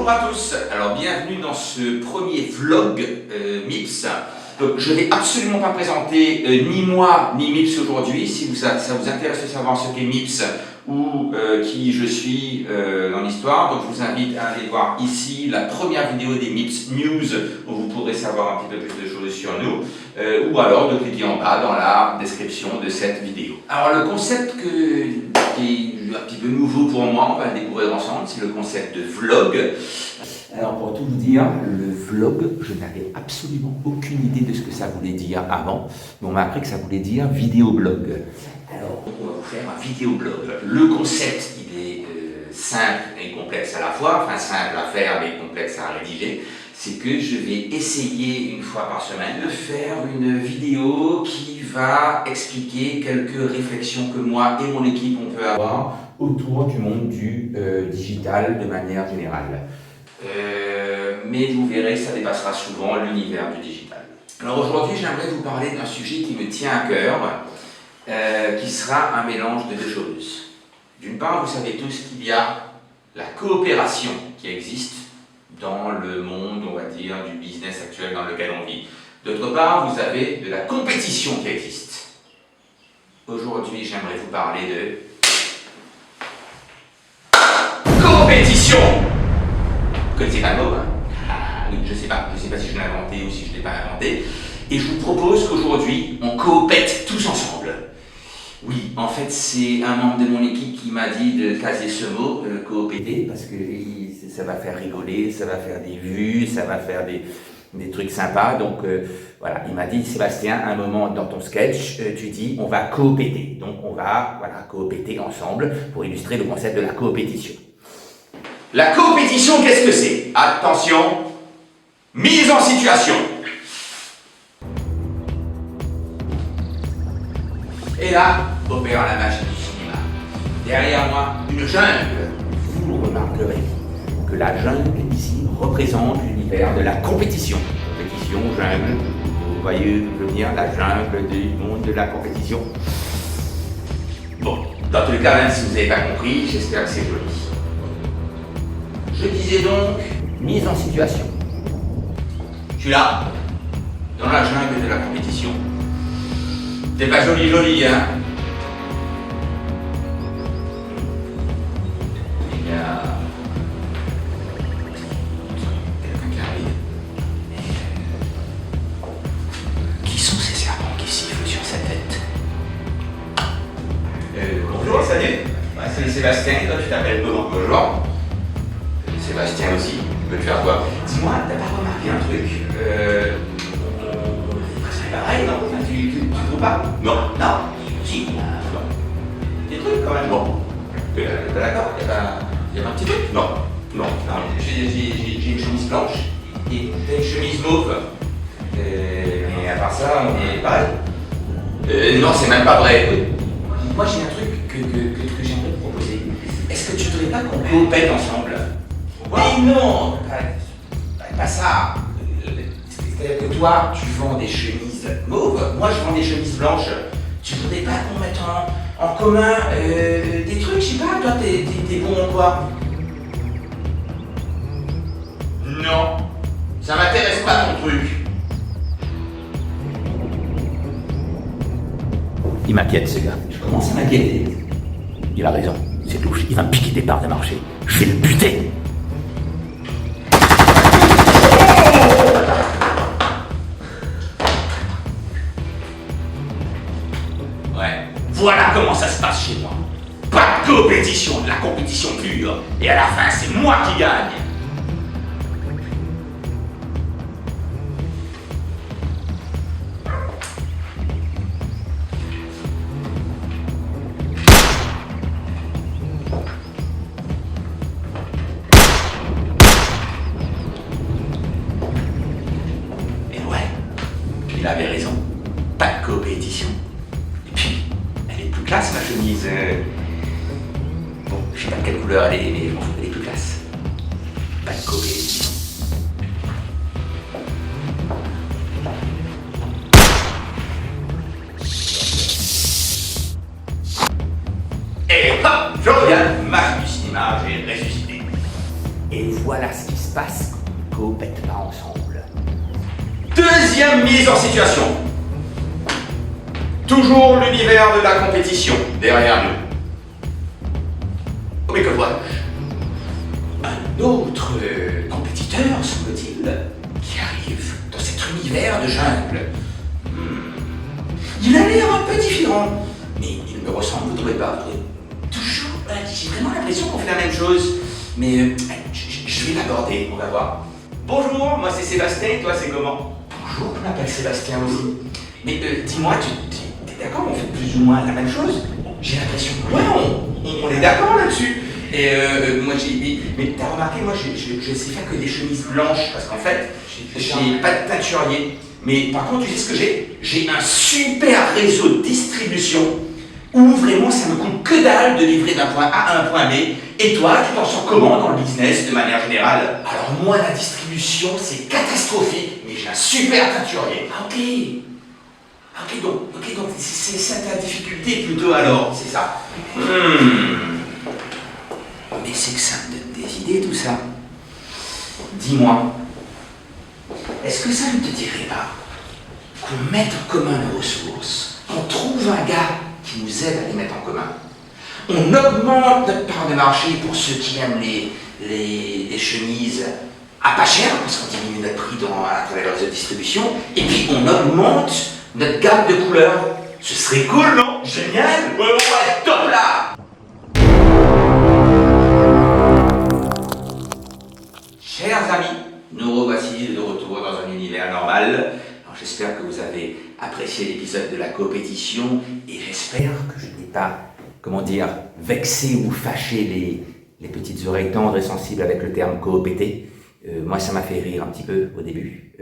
Bonjour à tous, alors bienvenue dans ce premier vlog MIPS. Donc, je ne vais absolument pas présenter ni moi ni MIPS aujourd'hui. Si ça vous intéresse de savoir ce qu'est MIPS ou qui je suis dans l'histoire, donc je vous invite à aller voir ici la première vidéo des MIPS News où vous pourrez savoir un petit peu plus de choses sur nous, ou alors de cliquer en bas dans la description de cette vidéo. Alors le concept qui est un petit peu nouveau pour moi, on va le découvrir ensemble, c'est le concept de vlog. Alors pour tout vous dire, le vlog, je n'avais absolument aucune idée de ce que ça voulait dire avant, mais on m'a appris que ça voulait dire vidéoblog. Alors on va vous faire un vidéoblog. Le concept, il est simple et complexe à la fois, enfin simple à faire mais complexe à rédiger. C'est que je vais essayer une fois par semaine de faire une vidéo qui va expliquer quelques réflexions que moi et mon équipe on peut avoir autour du monde du digital de manière générale. Mais vous verrez, ça dépassera souvent l'univers du digital. Alors aujourd'hui, j'aimerais vous parler d'un sujet qui me tient à cœur, qui sera un mélange de deux choses. D'une part, vous savez tous qu'il y a la coopération qui existe dans le monde, on va dire, du business actuel dans lequel on vit. D'autre part, vous avez de la compétition qui existe. Aujourd'hui, j'aimerais vous parler de compétition. Vous connaissez pas le mot, hein? Oui, je sais pas si je l'ai inventé ou si je ne l'ai pas inventé. Et je vous propose qu'aujourd'hui, on coopète tous ensemble. Oui, en fait, c'est un membre de mon équipe qui m'a dit de caser ce mot, coopéter, parce que ça va faire rigoler, ça va faire des vues, ça va faire des trucs sympas. Donc voilà, il m'a dit, Sébastien, à un moment dans ton sketch, tu dis, on va coopéter. Donc on va coopéter ensemble pour illustrer le concept de la coopétition. La coopétition, qu'est-ce que c'est? Attention, mise en situation. Et là, opère la machine du cinéma. Derrière moi, une jungle. Vous remarquerez que la jungle, ici, représente l'univers de la compétition. Compétition, jungle, vous voyez venir la jungle du monde de la compétition. Bon, dans tous les cas, même si vous n'avez pas compris, j'espère que c'est joli. Je disais donc, mise en situation. Je suis là, dans la jungle de la compétition. C'est pas joli, hein? Il y a quelqu'un qui arrive. Qui sont ces serpents qui sifflent sur sa tête? Bonjour, salut. Ouais, salut Sébastien, toi tu t'appelles comment? Bonjour. Sébastien aussi, tu peux te faire quoi? Dis-moi, t'as pas remarqué un truc? C'est pareil, non? Tu trouves pas? Non. Non? Si. Non. Des trucs quand même. Bon. T'es d'accord? Y'a pas un petit truc? Non. Non. J'ai une chemise blanche et t'as une chemise mauve. Et à part ça, on est pareil. Non, c'est même pas vrai. Moi j'ai un truc que j'aimerais te proposer. Est-ce que tu voudrais pas qu'on coopère ensemble? Oui, non, pas ça. C'est-à-dire que toi, tu vends des chemises mauves, moi je vends des chemises blanches. Tu voudrais pas qu'on mette en commun des trucs, je sais pas, toi t'es bon en quoi? Non, ça m'intéresse pas ton truc. Il m'inquiète ce gars, je commence à m'inquiéter. Il a raison, c'est louche, il va me piquer des parts de marché. Je vais le buter. Voilà comment ça se passe chez moi. Pas de compétition, de la compétition pure. Et à la fin, c'est moi qui gagne. Et ouais, il avait raison. Pas de compétition. Classe ma chemise. Bon, je sais pas de quelle couleur elle est, mais je m'en fous, elle est plus classe. Pas de compétition. Et hop, je reviens, match du cinéma, j'ai ressuscité. Et voilà ce qui se passe quand on coopère pas ensemble. Deuxième mise en situation. Toujours l'univers de la compétition derrière nous. Oh mais que vois-je? Un autre compétiteur, semble-t-il, qui arrive dans cet univers de jungle. Il a l'air un peu différent, mais il me ressemble, vous ne trouvez pas? Toujours, j'ai vraiment l'impression qu'on fait la même chose, mais je vais l'aborder, on va voir. Bonjour, moi c'est Sébastien, et toi c'est comment? Bonjour, je m'appelle Sébastien aussi. Mais dis-moi, t'es d'accord, on fait plus ou moins la même chose? J'ai l'impression que ouais, on est d'accord là-dessus. Et moi mais t'as remarqué, moi je sais faire que des chemises blanches, parce qu'en fait, j'ai pas de teinturier. Mais par contre, tu sais ce que j'ai? J'ai un super réseau de distribution où vraiment ça me coûte que dalle de livrer d'un point A à un point B. Et toi, tu t'en sors comment dans le business de manière générale? Alors moi, la distribution, c'est catastrophique, mais j'ai un super teinturier. Ah ok, donc c'est ça ta difficulté plutôt alors, c'est ça. Mais c'est que ça me donne des idées tout ça. Dis-moi, est-ce que ça ne te dirait pas qu'on mette en commun nos ressources, qu'on trouve un gars qui nous aide à les mettre en commun? On augmente notre part de marché pour ceux qui aiment les chemises à pas cher, parce qu'on diminue notre prix à travers le réseau de distribution, et puis on augmente notre gamme de couleurs. Ce serait cool, non? Génial! Ouais, top là! Chers amis, nous revoici de retour dans un univers normal. Alors j'espère que vous avez apprécié l'épisode de la compétition et j'espère que je n'ai pas, vexé ou fâché les petites oreilles tendres et sensibles avec le terme coopéter. Moi ça m'a fait rire un petit peu au début,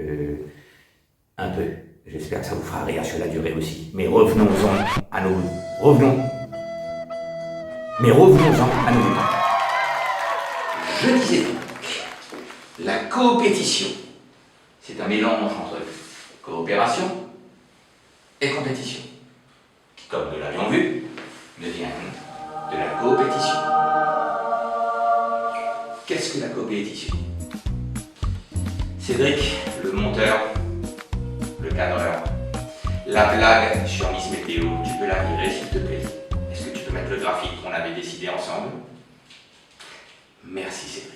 un peu. J'espère que ça vous fera rire sur la durée aussi. Mais revenons-en à nos moutons. Je disais donc, la coopétition, c'est un mélange entre coopération et compétition, qui, comme nous l'avions vu, devient de la coopétition. Qu'est-ce que la coopétition? Cédric, le monteur, le cadreur, la blague sur Miss Météo, tu peux la virer s'il te plaît? Est-ce que tu peux mettre le graphique qu'on avait décidé ensemble? Merci Cédric.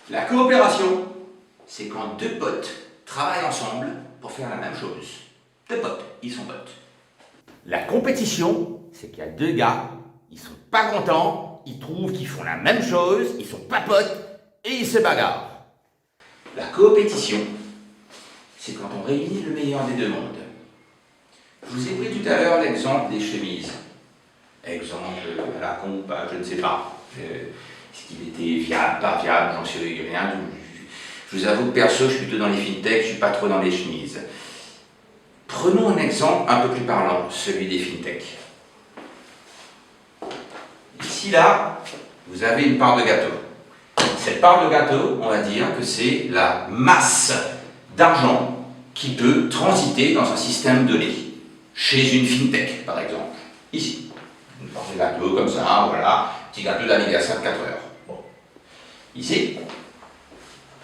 La coopération, c'est quand deux potes travaillent ensemble pour faire la même chose. Deux potes, ils sont potes. La compétition, c'est qu'il y a deux gars, ils sont pas contents, ils trouvent qu'ils font la même chose, ils sont pas potes et ils se bagarrent. La coopétition, c'est quand on réunit le meilleur des deux mondes. Je vous ai pris tout à l'heure l'exemple des chemises. Exemple à la con ou pas, je ne sais pas. Est-ce qu'il était viable, pas viable, j'en sais rien. Je vous avoue que perso, je suis plutôt dans les fintech, je suis pas trop dans les chemises. Prenons un exemple un peu plus parlant, celui des fintech. Ici, là, vous avez une part de gâteau. Cette part de gâteau, on va dire que c'est la masse d'argent qui peut transiter dans un système donné, chez une fintech, par exemple. Ici, une part de gâteau comme ça, voilà, petit gâteau d'anniversaire de 4 heures. Bon. Ici,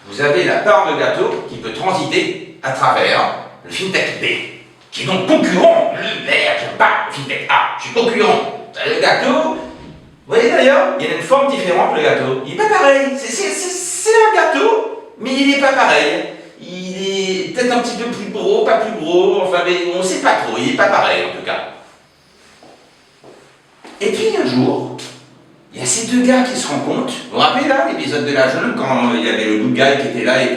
vous avez la part de gâteau qui peut transiter à travers le fintech B, qui est donc concurrent. Le vert, j'aime pas le fintech A, je suis concurrent. Le gâteau, vous voyez d'ailleurs, il y a une forme différente, le gâteau. Il n'est pas pareil, c'est un gâteau, mais il n'est pas pareil. Il est peut-être un petit peu plus gros, pas plus gros, enfin, mais on ne sait pas trop, il n'est pas pareil en tout cas. Et puis un jour, il y a ces deux gars qui se rencontrent. Vous vous rappelez là, l'épisode de la jungle, quand il y avait le good guy qui était là et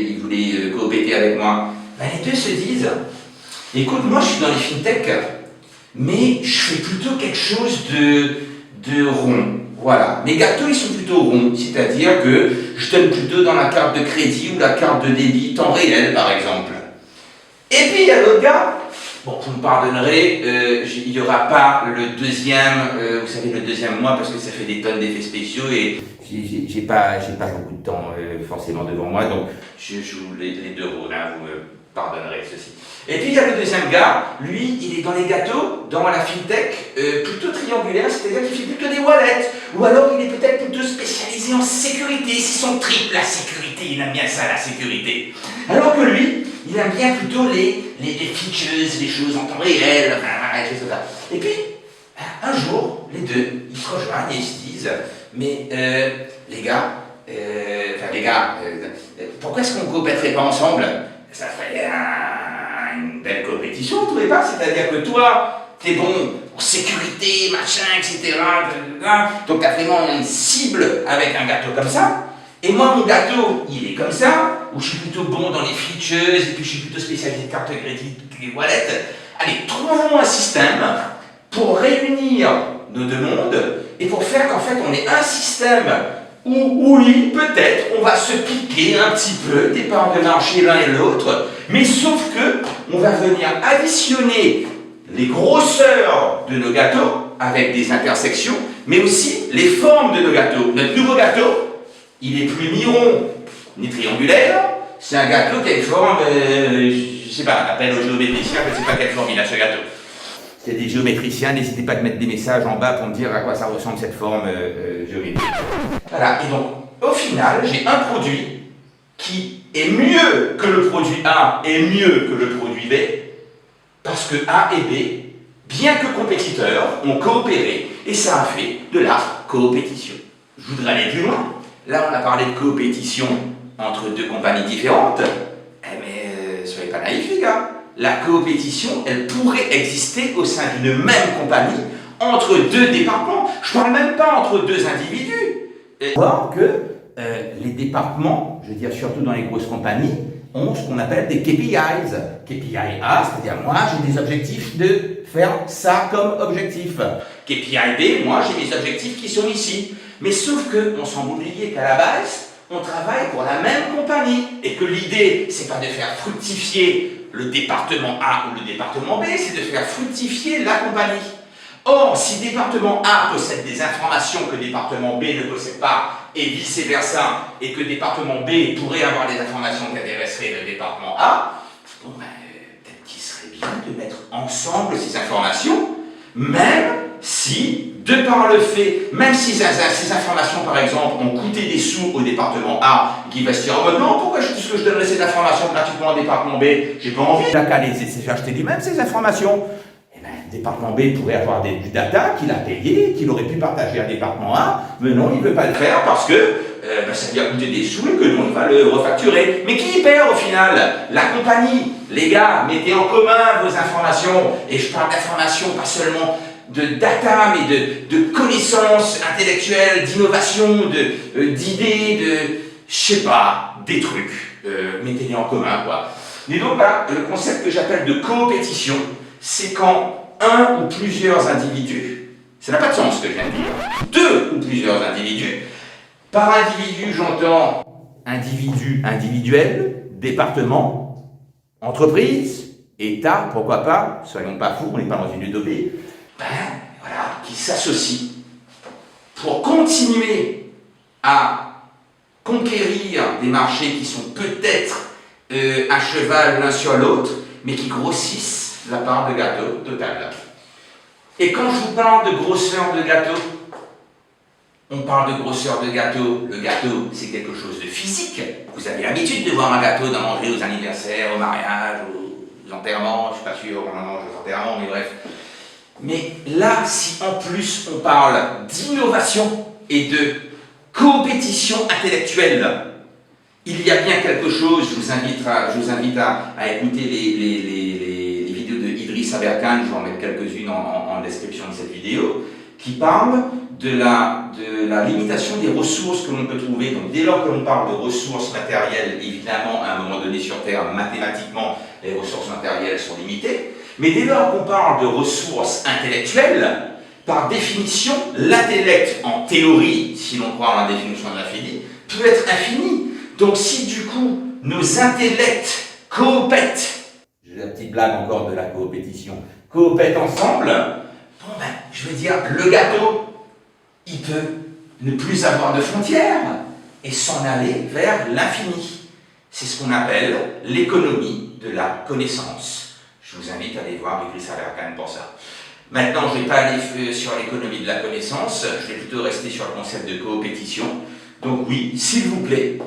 qu'il voulait coopéter avec moi? Ben, les deux se disent, écoute, moi je suis dans les fintech, mais je fais plutôt quelque chose de rond. Voilà, mes gâteaux ils sont plutôt ronds, c'est-à-dire que je donne plutôt dans la carte de crédit ou la carte de débit temps réel par exemple. Et puis il y a l'autre gars, bon vous me pardonnerez, il n'y aura pas le deuxième, vous savez le deuxième mois parce que ça fait des tonnes d'effets spéciaux et j'ai pas beaucoup de temps forcément devant moi, donc je joue les deux rôles, hein, pardonnerez ceci. Et puis il y a le deuxième gars, lui, il est dans les gâteaux, dans la fintech, plutôt triangulaire, c'est-à-dire qu'il fait plutôt des wallets. Ou alors il est peut-être plutôt spécialisé en sécurité, c'est son trip, la sécurité, il aime bien ça, la sécurité. Alors que lui, il aime bien plutôt les features, les choses en temps réel, enfin, et tout ça. Et puis, un jour, les deux, ils se rejoignent et ils se disent, mais les gars, pourquoi est-ce qu'on ne coopérerait pas ensemble? Ça ferait une belle compétition, vous trouvez pas? C'est-à-dire que toi, t'es bon en sécurité, machin, etc. Donc t'as vraiment une cible avec un gâteau comme ça. Et moi, mon gâteau, il est comme ça, où je suis plutôt bon dans les features, et puis je suis plutôt spécialisé de carte de crédit, les wallets. Allez, trouvons un système pour réunir nos deux mondes, et pour faire qu'en fait, on ait un système où, oui, peut-être, on va se piquer un petit peu des parts de marché l'un et l'autre, mais sauf que on va venir additionner les grosseurs de nos gâteaux avec des intersections, mais aussi les formes de nos gâteaux. Notre nouveau gâteau, il est plus ni rond ni triangulaire, c'est un gâteau qui a une forme, je sais pas, on appelle aux géométriciens, je ne sais pas quelle forme il a ce gâteau. S'il y a des géométriciens, n'hésitez pas à mettre des messages en bas pour me dire à quoi ça ressemble cette forme géométrique. Voilà, et donc au final, j'ai un produit qui est mieux que le produit A et mieux que le produit B, parce que A et B, bien que compétiteurs, ont coopéré et ça a fait de la coopétition. Je voudrais aller plus loin. Là, on a parlé de coopétition entre deux compagnies différentes, mais soyez pas naïfs les gars. La coopétition, elle pourrait exister au sein d'une même compagnie, entre deux départements. Je ne parle même pas entre deux individus. Voir que les départements, je veux dire surtout dans les grosses compagnies, ont ce qu'on appelle des KPIs. KPI A, c'est-à-dire moi j'ai des objectifs de faire ça comme objectif. KPI B, moi j'ai des objectifs qui sont ici. Mais sauf qu'on semble oublier qu'à la base, on travaille pour la même compagnie. Et que l'idée, c'est pas de faire fructifier le département A ou le département B, c'est de faire fructifier la compagnie. Or, si département A possède des informations que département B ne possède pas, et vice-versa, et que département B pourrait avoir des informations qui intéresseraient le département A, bon ben, peut-être qu'il serait bien de mettre ensemble ces informations, même si, de par le fait, même si ces informations, par exemple, ont coûté des sous au département A, qui va se dire, oh ben non, pourquoi est-ce que je donnerais ces informations gratuitement au département B? J'ai pas envie. Il a qu'à les acheter lui-même, ces informations. Eh ben, le département B pourrait avoir du data qu'il a payé, qu'il aurait pu partager à département A, mais non, il ne veut pas le faire parce que ça lui a coûté des sous et que non, il va le refacturer. Mais qui perd au final? La compagnie. Les gars, mettez en commun vos informations, et je parle d'informations, pas seulement de data, mais de connaissances intellectuelles, d'innovation, d'idées, je sais pas, des trucs. Mettez-les en commun, quoi. Et donc, là, le concept que j'appelle de coopétition, c'est quand un ou plusieurs individus, ça n'a pas de sens ce que je viens de dire, deux ou plusieurs individus, par individu, j'entends individu individuel, département, entreprise, État, pourquoi pas, soyons pas fous, on n'est pas dans une utopie, voilà, qui s'associent pour continuer à conquérir des marchés qui sont peut-être à cheval l'un sur l'autre, mais qui grossissent la part de gâteau totale. Et quand je vous parle de grosseur de gâteau, on parle de grosseur de gâteau. Le gâteau, c'est quelque chose de physique. Vous avez l'habitude de voir un gâteau, d'en manger aux anniversaires, aux mariages, aux enterrements. Je ne suis pas sûr qu'on en mange aux enterrements, mais bref. Mais là, si en plus on parle d'innovation et de coopétition intellectuelle, il y a bien quelque chose. Je vous invite à écouter les vidéos de Idriss Aberkane, je vais en mettre quelques-unes en description de cette vidéo, qui parle de la limitation des ressources que l'on peut trouver. Donc dès lors que l'on parle de ressources matérielles, évidemment, à un moment donné sur Terre, mathématiquement, les ressources matérielles sont limitées. Mais dès lors qu'on parle de ressources intellectuelles, par définition, l'intellect, en théorie, si l'on croit à la définition de l'infini, peut être infini. Donc si du coup, nos intellects coopètent, j'ai la petite blague encore de la coopétition, coopètent ensemble, bon ben, je veux dire, le gâteau, il peut ne plus avoir de frontières et s'en aller vers l'infini. C'est ce qu'on appelle l'économie de la connaissance. Je vous invite à aller voir Idriss Aberkan pour ça. Maintenant, je ne vais pas aller sur l'économie de la connaissance, je vais plutôt rester sur le concept de coopétition. Donc oui, s'il vous plaît,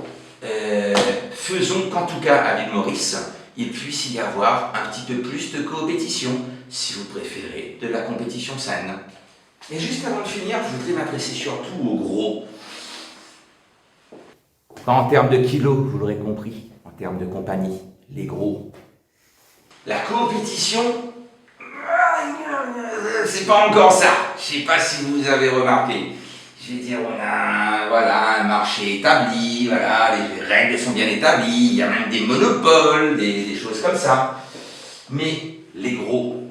faisons qu'en tout cas à l'île Maurice, il puisse y avoir un petit peu plus de coopétition, si vous préférez, de la compétition saine. Et juste avant de finir, je voudrais m'adresser surtout aux gros. Pas en termes de kilos, vous l'aurez compris, en termes de compagnie, les gros. La coopétition, c'est pas encore ça. Je sais pas si vous avez remarqué. Je veux dire, on a voilà, un marché établi, voilà, les règles sont bien établies, il y a même des monopoles, des choses comme ça. Mais les gros,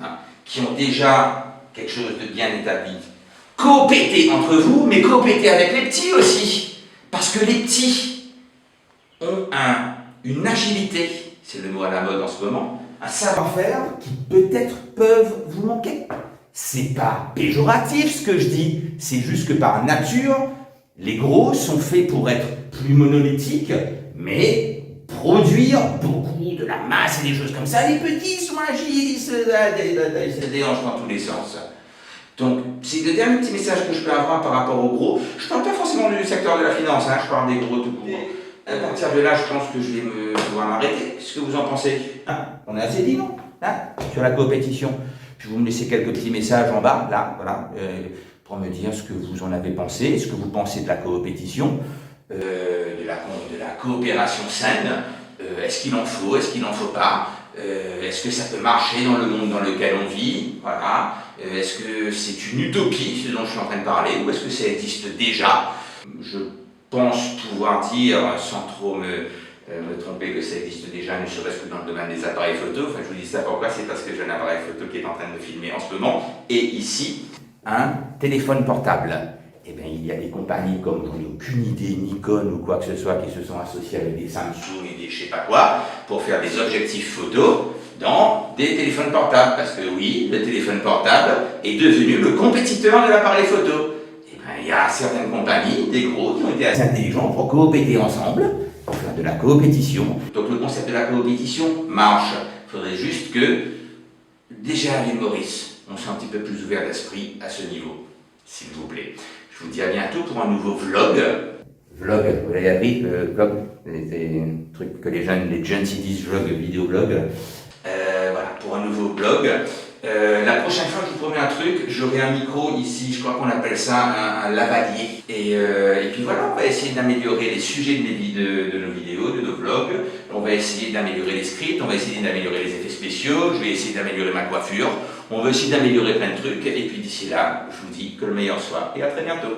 hein, qui ont déjà quelque chose de bien établi, coopétez entre vous, mais coopétez avec les petits aussi. Parce que les petits ont une agilité, c'est le mot à la mode en ce moment, un savoir-faire Qui peut-être peuvent vous manquer. C'est pas péjoratif ce que je dis, c'est juste que par nature, les gros sont faits pour être plus monolithiques, mais produire beaucoup de la masse et des choses comme ça. Les petits sont agiles, ils se déhanche dans tous les sens. Donc, c'est le dernier petit message que je peux avoir par rapport aux gros. Je ne parle pas forcément du secteur de la finance, hein, je parle des gros tout court. À partir de là, je pense que je vais devoir m'arrêter. Qu'est-ce que vous en pensez? On a assez dit, non, sur la compétition. Puis vous me laissez quelques petits messages en bas, là, voilà, pour me dire ce que vous en avez pensé, ce que vous pensez de la coopétition, de la coopération saine. Est-ce qu'il en faut, est-ce qu'il n'en faut pas? Est-ce que ça peut marcher dans le monde dans lequel on vit? Voilà. Est-ce que c'est une utopie, ce dont je suis en train de parler, ou est-ce que ça existe déjà? Je pense pouvoir dire, sans trop me tromper, que ça existe déjà, ne serait-ce que dans le domaine des appareils photo. Enfin, je vous dis ça pourquoi? C'est parce que j'ai un appareil photo qui est en train de me filmer en ce moment. Et ici, un téléphone portable. Eh bien, il y a des compagnies comme, j'en ai aucune idée, Nikon ou quoi que ce soit, qui se sont associées avec des Samsung et des je sais pas quoi, pour faire des objectifs photos dans des téléphones portables. Parce que oui, le téléphone portable est devenu le compétiteur de l'appareil photo. Eh bien, il y a certaines compagnies, des gros, qui ont été assez intelligents pour coopéter ensemble, pour faire de la coopétition. Donc le concept de la coopétition marche. Il faudrait juste que, déjà à l'île Maurice, on soit un petit peu plus ouvert d'esprit à ce niveau, s'il vous plaît. Je vous dis à bientôt pour un nouveau vlog. Vlog, vous l'avez appris, vlog, c'est un truc que les jeunes ils disent vlog, vidéo-vlog. Voilà, pour un nouveau vlog. La prochaine fois, je vous promets un truc, j'aurai un micro ici, je crois qu'on appelle ça un lavalier. Et puis voilà, on va essayer d'améliorer les sujets de nos vidéos, de nos vlogs. On va essayer d'améliorer les scripts, on va essayer d'améliorer les effets spéciaux, je vais essayer d'améliorer ma coiffure. On va essayer d'améliorer plein de trucs. Et puis d'ici là, je vous dis que le meilleur soit et à très bientôt.